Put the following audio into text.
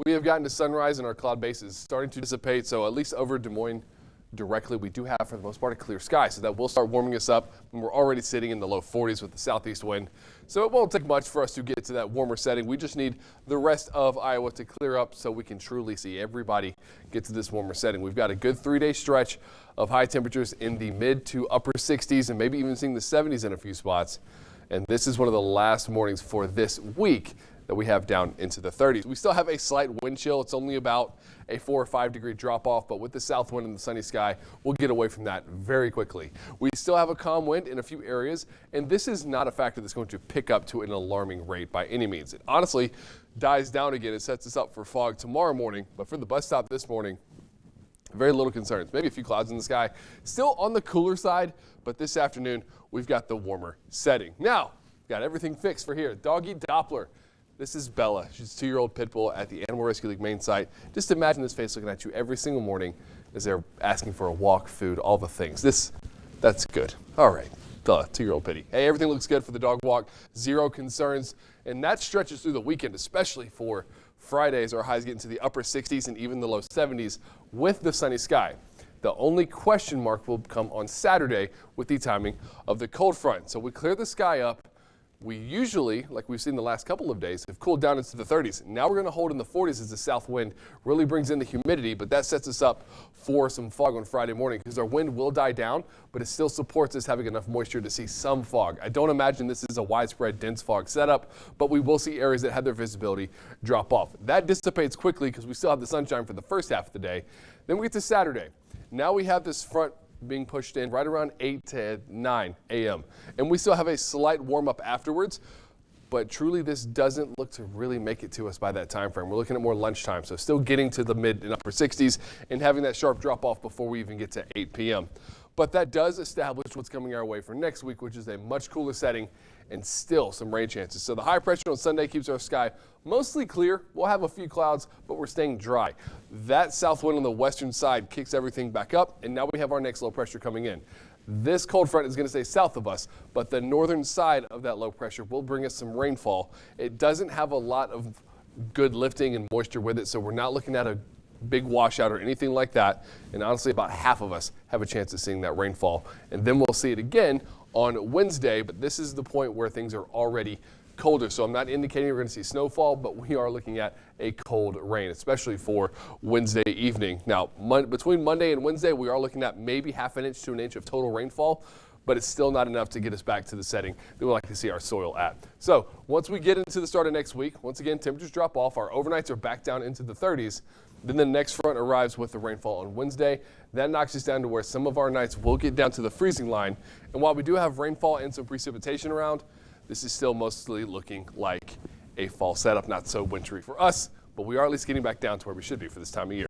We have gotten to sunrise and our cloud base is starting to dissipate, so at least over Des Moines directly, we do have, for the most part, a clear sky. So that will start warming us up, and we're already sitting in the low 40s with the southeast wind. So it won't take much for us to get to that warmer setting. We just need the rest of Iowa to clear up so we can truly see everybody get to this warmer setting. We've got a good 3-day stretch of high temperatures in the mid to upper 60s and maybe even seeing the 70s in a few spots. And this is one of the last mornings for this week that we have down into the 30s. We still have a slight wind chill. It's only about a 4 or 5 degree drop off, but with the south wind and the sunny sky, we'll get away from that very quickly. We still have a calm wind in a few areas, and this is not a factor that's going to pick up to an alarming rate by any means. It honestly dies down again. It sets us up for fog tomorrow morning, but for the bus stop this morning, very little concerns. Maybe a few clouds in the sky. Still on the cooler side, but this afternoon, we've got the warmer setting. Now, got everything fixed for here. Doggy Doppler. This is Bella. She's a 2-year-old pit bull at the Animal Rescue League main site. Just imagine this face looking at you every single morning as they're asking for a walk, food, all the things. That's good. All right, Bella, 2-year-old pitty. Hey, everything looks good for the dog walk. Zero concerns. And that stretches through the weekend, especially for Fridays. Our highs get into the upper 60s and even the low 70s with the sunny sky. The only question mark will come on Saturday with the timing of the cold front. So we clear the sky up. We usually, like we've seen the last couple of days, have cooled down into the 30s. Now we're going to hold in the 40s as the south wind really brings in the humidity, but that sets us up for some fog on Friday morning because our wind will die down, but it still supports us having enough moisture to see some fog. I don't imagine this is a widespread dense fog setup, but we will see areas that have their visibility drop off. That dissipates quickly because we still have the sunshine for the first half of the day. Then we get to Saturday. Now we have this front being pushed in right around 8 to 9 a.m. And we still have a slight warm up afterwards, but truly this doesn't look to really make it to us by that time frame. We're looking at more lunchtime, so still getting to the mid and upper 60s and having that sharp drop off before we even get to 8 p.m. But that does establish what's coming our way for next week, which is a much cooler setting and still some rain chances. So the high pressure on Sunday keeps our sky mostly clear. We'll have a few clouds, but we're staying dry. That south wind on the western side kicks everything back up, and now we have our next low pressure coming in. This cold front is going to stay south of us, but the northern side of that low pressure will bring us some rainfall. It doesn't have a lot of good lifting and moisture with it, so we're not looking at a big washout or anything like that. And honestly, about half of us have a chance of seeing that rainfall. And then we'll see it again on Wednesday, but this is the point where things are already colder. So I'm not indicating we're going to see snowfall, but we are looking at a cold rain, especially for Wednesday evening. Now, between Monday and Wednesday, we are looking at maybe half an inch to an inch of total rainfall, but it's still not enough to get us back to the setting that we like to see our soil at. So once we get into the start of next week, once again, temperatures drop off. Our overnights are back down into the 30s. Then the next front arrives with the rainfall on Wednesday. That knocks us down to where some of our nights will get down to the freezing line. And while we do have rainfall and some precipitation around, this is still mostly looking like a fall setup, not so wintry for us, but we are at least getting back down to where we should be for this time of year.